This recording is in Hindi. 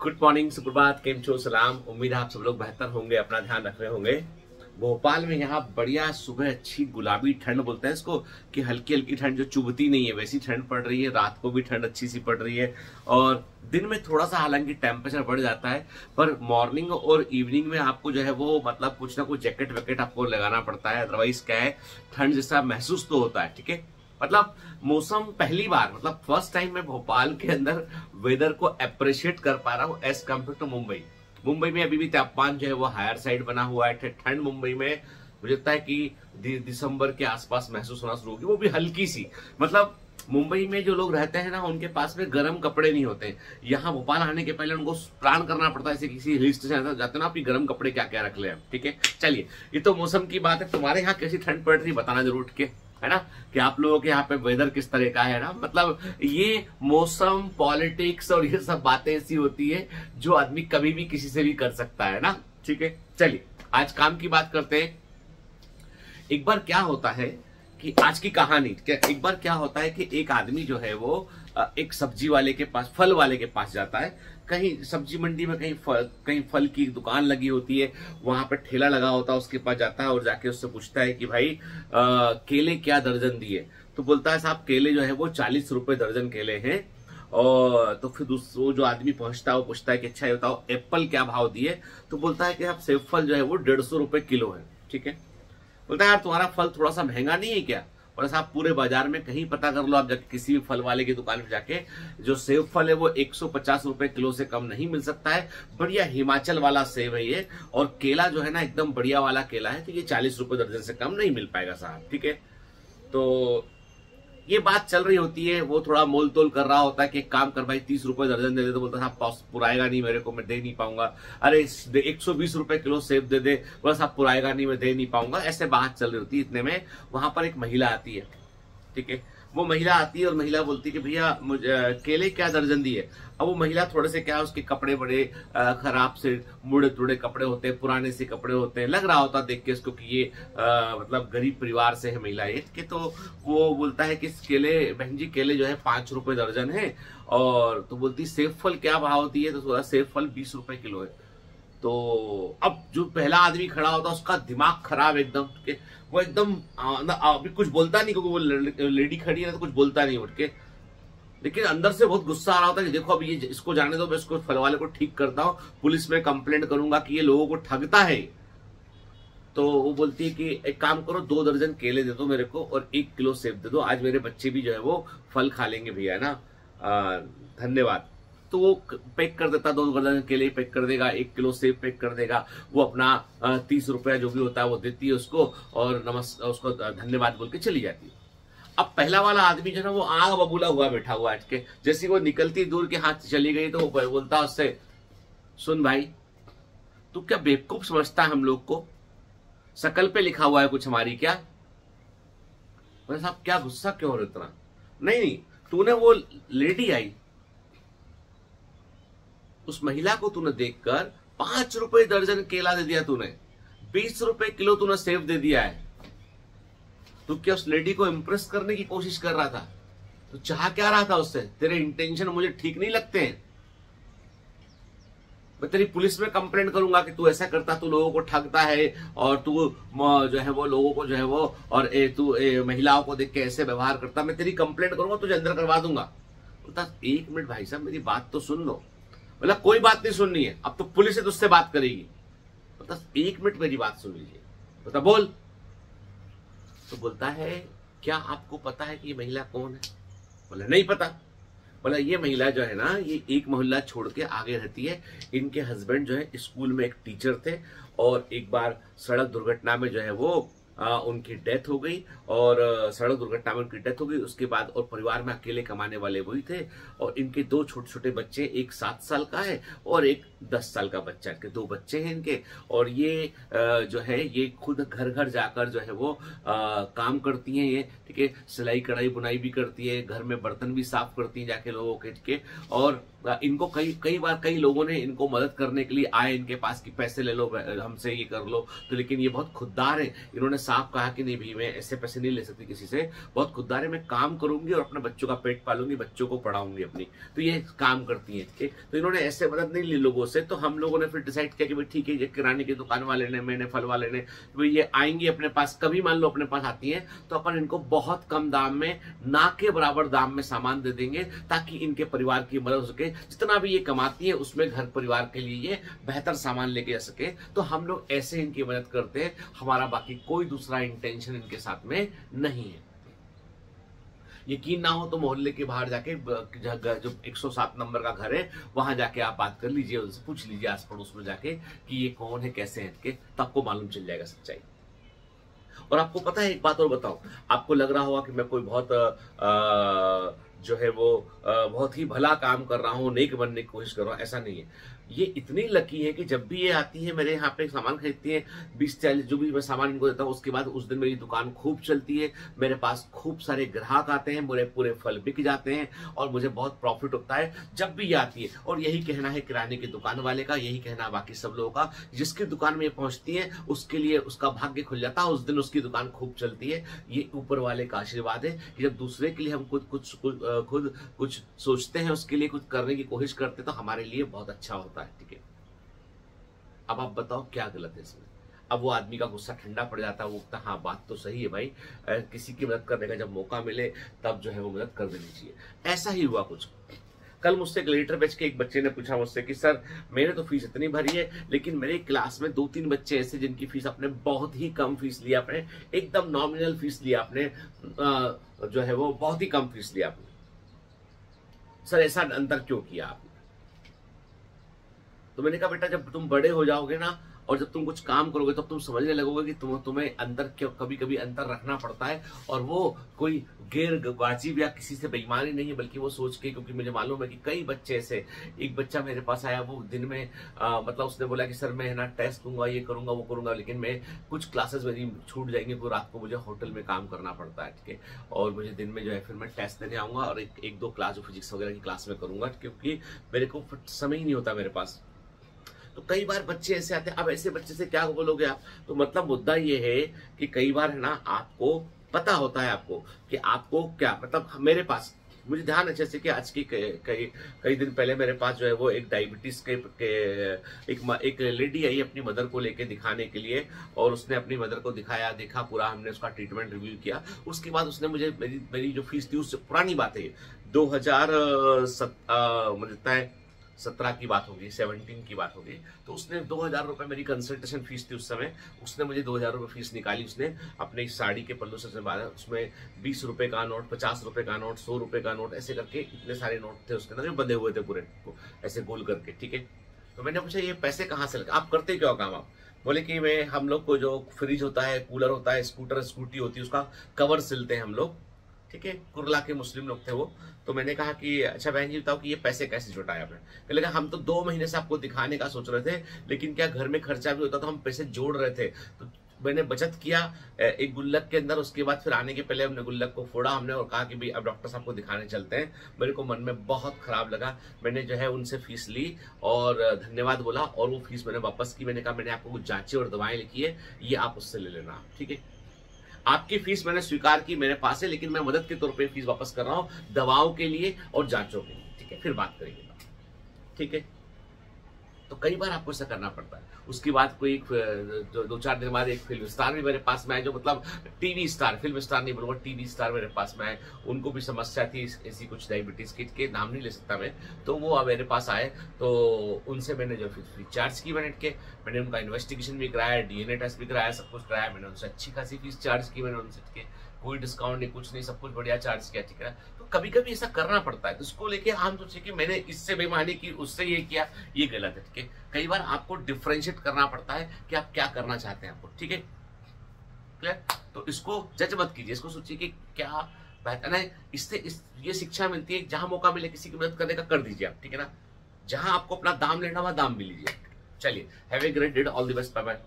गुड मॉर्निंग, सुप्रभात, केम छो, सलाम। उम्मीद है आप सब लोग बेहतर होंगे, अपना ध्यान रख रहे होंगे। भोपाल में यहाँ बढ़िया सुबह अच्छी गुलाबी ठंड बोलते हैं इसको, कि हल्की हल्की ठंड जो चुभती नहीं है वैसी ठंड पड़ रही है। रात को भी ठंड अच्छी सी पड़ रही है और दिन में थोड़ा सा हालांकि टेम्परेचर बढ़ जाता है, पर मॉर्निंग और इवनिंग में आपको जो है वो मतलब कुछ ना कुछ जैकेट वैकेट आपको लगाना पड़ता है। अदरवाइज क्या है, ठंड जैसा महसूस तो होता है। ठीक है, मतलब मौसम पहली बार मतलब फर्स्ट टाइम मैं भोपाल के अंदर वेदर को अप्रिशिएट कर पा रहा हूँ as compare to Mumbai. Mumbai में अभी भी तापमान जो है वो हायर साइड बना हुआ है। ठंड मुंबई में मुझे लगता है कि दिसंबर के आसपास महसूस होना शुरू होगी, वो भी हल्की सी। मतलब मुंबई में जो लोग रहते हैं ना, उनके पास में गर्म कपड़े नहीं होते। यहाँ भोपाल आने के पहले उनको प्लान करना पड़ता है, जैसे किसी हिल स्टेशन जाते हैं ना, आपकी गर्म कपड़े क्या क्या रख ले। ठीक है, चलिए, ये तो मौसम की बात है। तुम्हारे यहाँ कैसी ठंड पड़ रही है बताना जरूर उठ के, है ना, कि आप लोगों के यहाँ पे वेदर किस तरह का है ना। मतलब ये मौसम, पॉलिटिक्स और ये सब बातें ऐसी होती है जो आदमी कभी भी किसी से भी कर सकता है ना। ठीक है, चलिए आज काम की बात करते हैं। एक बार क्या होता है कि आज की कहानी क्या, एक बार क्या होता है कि एक आदमी जो है वो एक सब्जी वाले के पास, फल वाले के पास जाता है। कहीं सब्जी मंडी में कहीं फल की दुकान लगी होती है, वहां पे ठेला लगा होता है, उसके पास जाता है और जाके उससे पूछता है कि भाई केले क्या दर्जन दिए। तो बोलता है साहब केले जो है वो 40 रुपए दर्जन केले हैं। और तो फिर वो जो आदमी पहुंचता है वो पूछता है कि अच्छा ये बताओ एप्पल क्या भाव दिए। तो बोलता है कि आप सेब फल जो है वो 150 रुपए किलो है। ठीक है, बोलता है यार तुम्हारा फल थोड़ा सा महंगा नहीं है क्या। और ऐसा आप पूरे बाजार में कहीं पता कर लो, आप जाके किसी भी फल वाले की दुकान पे जाके, जो सेब फल है वो 150 रुपए किलो से कम नहीं मिल सकता है। बढ़िया हिमाचल वाला सेब है ये, और केला जो है ना एकदम बढ़िया वाला केला है, तो ये 40 रुपए दर्जन से कम नहीं मिल पाएगा साहब। ठीक है, तो ये बात चल रही होती है। वो थोड़ा मोल तोल कर रहा होता है कि एक काम कर भाई 30 रुपए दर्जन दे दे। तो बोलता साहब पुराएगा नहीं मेरे को, मैं दे नहीं पाऊंगा। अरे 120 रुपए किलो सेब दे दे। बोला साहब पुराएगा नहीं, मैं दे नहीं पाऊंगा। ऐसे बात चल रही होती है। इतने में वहां पर एक महिला आती है। ठीक है, वो महिला आती है और महिला बोलती है कि भैया मुझे केले क्या दर्जन दिए। अब वो महिला थोड़े से क्या, उसके कपड़े बड़े खराब से मुड़े तुड़े कपड़े होते हैं, पुराने से कपड़े होते हैं, लग रहा होता देख के उसको कि ये मतलब गरीब परिवार से है महिला ये कि। तो वो बोलता है कि केले बहन जी, केले जो है 5 रुपए दर्जन है। और तो बोलती सेब फल क्या भाव दिए। तो बोला सेब फल 20 रुपए किलो है। तो अब जो पहला आदमी खड़ा होता है उसका दिमाग खराब एकदम, के वो एकदम अभी कुछ बोलता नहीं, क्योंकि वो लेडी खड़ी है तो कुछ बोलता नहीं उठ के, लेकिन अंदर से बहुत गुस्सा आ रहा होता है कि देखो अब ये इसको जाने दो, मैं इसको फल वाले को ठीक करता हूँ, पुलिस में कंप्लेंट करूंगा कि ये लोगों को ठगता है। तो वो बोलती है कि एक काम करो, 2 दर्जन केले दे दो मेरे को और 1 किलो सेब दे दो, आज मेरे बच्चे भी जो है वो फल खा लेंगे भैया, है ना, धन्यवाद। तो वो पैक कर देता, 2 दर्जन केले पैक कर देगा, 1 किलो सेब पैक कर देगा। वो अपना 30 रुपया जो भी होता है वो देती है उसको, और उसको धन्यवाद बोल के चली जाती है। अब पहला वाला आदमी जो है ना वो आग बबूला हुआ बैठा हुआ है के, जैसे वो निकलती दूर के हाथ चली गई तो वो बोलता उससे, सुन भाई तू क्या बेवकूफ समझता है हम लोग को, शकल पे लिखा हुआ है कुछ हमारी क्या। बोले साहब क्या गुस्सा क्यों हो रहा इतना। नहीं, तूने वो लेडी आई, उस महिला को तूने देखकर 5 रुपए दर्जन केला दे दिया, तूने 20 रुपए किलो तूने सेब दे दिया है। तू क्या उस लेडी को इंप्रेस करने की कोशिश कर रहा था। तो चाह क्या रहा था उससे। तेरे इंटेंशन मुझे ठीक नहीं लगते हैं। मैं तेरी पुलिस में कंप्लेंट करूंगा कि तू ऐसा करता, तू लोगों को ठगता है और तू जो है वो लोगों को जो है वो, और तू महिलाओं को देख के ऐसे व्यवहार करता, मैं तेरी कंप्लेंट करूंगा, तुझे अंदर करवा दूंगा। बोलता 1 मिनट भाई साहब मेरी बात तो सुन लो। बोला कोई बात नहीं सुननी है, अब तो पुलिस है तुझसे बात करेगी। बोलता 1 मिनट मेरी बात सुन लीजिए। बोलता बोल। तो बोलता है क्या आपको पता है कि ये महिला कौन है। बोला नहीं पता। बोला ये महिला जो है ना, ये एक मोहल्ला छोड़ के आगे रहती है। इनके हस्बैंड जो है स्कूल में एक टीचर थे, और एक बार सड़क दुर्घटना में जो है वो उनकी डेथ हो गई। और सड़क दुर्घटना में उनकी डेथ हो गई, उसके बाद और परिवार में अकेले कमाने वाले वही थे। और इनके 2 छोटे छोटे बच्चे, एक 7 साल का है और एक 10 साल का बच्चा, इनके 2 बच्चे हैं इनके। और ये जो है ये खुद घर घर जाकर जो है वो काम करती हैं ये। ठीक है, सिलाई कढ़ाई बुनाई भी करती है, घर में बर्तन भी साफ करती हैं जाके लोगों के। और इनको कई कई बार कई लोगों ने इनको मदद करने के लिए आए इनके पास कि पैसे ले लो, हमसे ये कर लो, तो लेकिन ये बहुत खुददार है। इन्होंने साफ कहा कि नहीं भाई, मैं ऐसे पैसे नहीं ले सकती किसी से, बहुत खुददार है, मैं काम करूंगी और अपने बच्चों का पेट पालूंगी, बच्चों को पढ़ाऊंगी अपनी। तो ये काम करती है, ठीक है। तो इन्होंने ऐसे मदद नहीं ली लोगों से। तो हम लोगों ने फिर डिसाइड किया कि भाई ठीक है, ये किराने की दुकान वाले ने, मैंने फल वाले ने, भाई ये आएंगी अपने पास, कभी मान लो अपने पास आती है तो अपन इनको बहुत कम दाम में, ना के बराबर दाम में सामान दे देंगे, ताकि इनके परिवार की मदद हो सके। जितना भी ये कमाती है उसमें घर परिवार के लिए ये बेहतर सामान लेके जा सके। तो हम लोग ऐसे इनकी मदद करते हैं, हमारा बाकी कोई दूसरा इंटेंशन इनके साथ में नहीं है। यकीन ना हो तो मोहल्ले के बाहर जाके जो 107 नंबर का घर है वहां जाके आप बात कर लीजिए, उनसे पूछ लीजिए आस पड़ोस में जाके कि ये कौन है, कैसे हैं इनके, तो आपको मालूम चल जाएगा सच्चाई। और आपको पता है, एक बात और बताऊं, आपको लग रहा होगा कि मैं कोई बहुत जो है वो बहुत ही भला काम कर रहा हूं, नेक बनने की कोशिश कर रहा हूं, ऐसा नहीं है। ये इतनी लकी है कि जब भी ये आती है मेरे यहाँ पे सामान खरीदती है, 20-40 जो भी मैं सामान इनको देता हूँ, उसके बाद उस दिन मेरी दुकान खूब चलती है, मेरे पास खूब सारे ग्राहक आते हैं, मेरे पूरे फल बिक जाते हैं और मुझे बहुत प्रॉफिट होता है जब भी ये आती है। और यही कहना है किराने की दुकान वाले का, यही कहना है बाकी सब लोगों का, जिसकी दुकान में ये पहुंचती है उसके लिए उसका भाग्य खुल जाता है, उस दिन उसकी दुकान खूब चलती है। ये ऊपर वाले का आशीर्वाद है कि जब दूसरे के लिए हम खुद कुछ सोचते हैं, उसके लिए कुछ करने की कोशिश करते हैं, तो हमारे लिए बहुत अच्छा होता है, ठीक है। अब आप बताओ क्या गलत है इसमें। अब वो आदमी का गुस्सा ठंडा पड़ जाता है, वो कहता हाँ बात तो सही है भाई, किसी की मदद करने का जब मौका मिले तब जो है वो मदद कर देनी चाहिए। ऐसा ही हुआ कुछ। कल मुझसे एक लेटर बेच के एक बच्चे ने पूछा मुझसे कि सर मैंने तो फीस इतनी भरी है, लेकिन मेरे क्लास में 2-3 बच्चे ऐसे जिनकी फीस आपने बहुत ही कम फीस लिया, आपने एकदम नॉमिनल फीस लिया, आपने जो है वो बहुत ही कम फीस लिया आपने, सर ऐसा अंतर क्यों किया आपने। तो मैंने कहा बेटा, जब तुम बड़े हो जाओगे ना और जब तुम कुछ काम करोगे तब तुम समझने लगोगे कि तुम्हें अंदर क्यों कभी कभी अंतर रखना पड़ता है। और वो कोई गैर वाजिब या किसी से बेईमानी नहीं है, बल्कि वो सोच के, क्योंकि मुझे मालूम है कि कई बच्चे ऐसे, एक बच्चा मेरे पास आया, वो दिन में मतलब उसने बोला कि सर मैं ना टेस्ट दूंगा, ये करूंगा वो करूंगा, लेकिन मैं कुछ क्लासेस मेरी छूट जाएंगे, तो रात को मुझे होटल में काम करना पड़ता है, ठीक है, और मुझे दिन में जो है फिर मैं टेस्ट देने आऊंगा और एक दो क्लास जो फिजिक्स वगैरह की क्लास में करूंगा, क्योंकि मेरे को समय ही नहीं होता मेरे पास। तो कई बार बच्चे ऐसे आते हैं। अब ऐसे बच्चे से क्या बोलोगे आप। तो मतलब मुद्दा ये है कि कई बार है ना, आपको पता होता है आपको कि आपको क्या, मतलब मेरे पास मुझे ध्यान है जैसे कि आज की कई दिन पहले मेरे पास जो है वो एक डायबिटीज एक लेडी आई अपनी मदर को लेके दिखाने के लिए, और उसने अपनी मदर को दिखाया, देखा पूरा, हमने उसका ट्रीटमेंट रिव्यू किया। उसके बाद उसने मुझे मेरी जो फीस थी, उससे पुरानी बात है, 2017 की बात होगी, 17 की बात होगी, तो उसने 2000 रुपए मेरी कंसल्टेशन फीस थी उस समय, उसने मुझे 2000 रुपए फीस निकाली। उसने अपने साड़ी के पल्लू से बांधा, उसमें 20 रुपए का नोट, 50 रुपए का नोट, 100 रुपए का नोट, ऐसे करके इतने सारे नोट थे उसके अंदर जो बंधे हुए थे पूरे ऐसे गोल करके, ठीक है। तो मैंने पूछा ये पैसे कहाँ से लगे, आप करते क्या काम आप। बोले कि हम लोग को जो फ्रिज होता है, कूलर होता है, स्कूटी होती है, उसका कवर सिलते हैं हम लोग, ठीक है। कुरला के मुस्लिम लोग थे वो। तो मैंने कहा कि अच्छा बहन जी बताओ कि ये पैसे कैसे जुटाए आपने। कहने लगा हम तो 2 महीने से आपको दिखाने का सोच रहे थे, लेकिन क्या घर में खर्चा भी होता तो हम पैसे जोड़ रहे थे। तो मैंने बचत किया एक गुल्लक के अंदर, उसके बाद फिर आने के पहले हमने गुल्लक को फोड़ा हमने और कहा कि भाई अब डॉक्टर साहब को दिखाने चलते हैं। मेरे को मन में बहुत खराब लगा, मैंने जो है उनसे फीस ली और धन्यवाद बोला, और वो फीस मैंने वापस की। मैंने कहा मैंने आपको कुछ जांचें और दवाएं लिखी है, ये आप उससे ले लेना, ठीक है। आपकी फीस मैंने स्वीकार की, मेरे पास है, लेकिन मैं मदद के तौर पे फीस वापस कर रहा हूं, दवाओं के लिए और जांचों के लिए, ठीक है, फिर बात करेंगे, ठीक है। तो कई बार आपको ऐसा करना पड़ता है। उसके बाद कोई 2-4 दिन बाद एक फिल्म स्टार भी मेरे पास में आए, जो मतलब टीवी स्टार, फिल्म स्टार नहीं बोलूंगा, टीवी स्टार मेरे पास में आए। उनको भी समस्या थी ऐसी कुछ डायबिटीज किट के नाम नहीं ले सकता मैं, तो वो मेरे पास आए, तो उनसे मैंने जो फ्री चार्ज की मैंने उनका इन्वेस्टिगेशन भी कराया, डीएनए टेस्ट भी कराया, सब कुछ कराया। मैंने उनसे अच्छी खासी फीस चार्ज की, मैंने उनसे, ठीक है, कोई डिस्काउंट नहीं, कुछ नहीं, सब कुछ बढ़िया चार्ज किया, ठीक है। तो कभी कभी ऐसा करना पड़ता है, तो उसको लेके हम सोचे कि मैंने इससे बेईमानी की, उससे ये किया, ये गलत है, ठीक है। कई बार आपको डिफरेंशिएट करना पड़ता है कि आप क्या करना चाहते हैं आपको, ठीक है, क्लियर। तो इसको जज मत कीजिए, इसको सोचिए कि क्या बेहतर है। इससे ये शिक्षा मिलती है, जहां मौका मिले किसी की मदद करने का कर दीजिए आप, ठीक है ना। जहां आपको अपना दाम लेना हुआ दाम भी लीजिए। चलिए, have a great day, all the best, bye bye.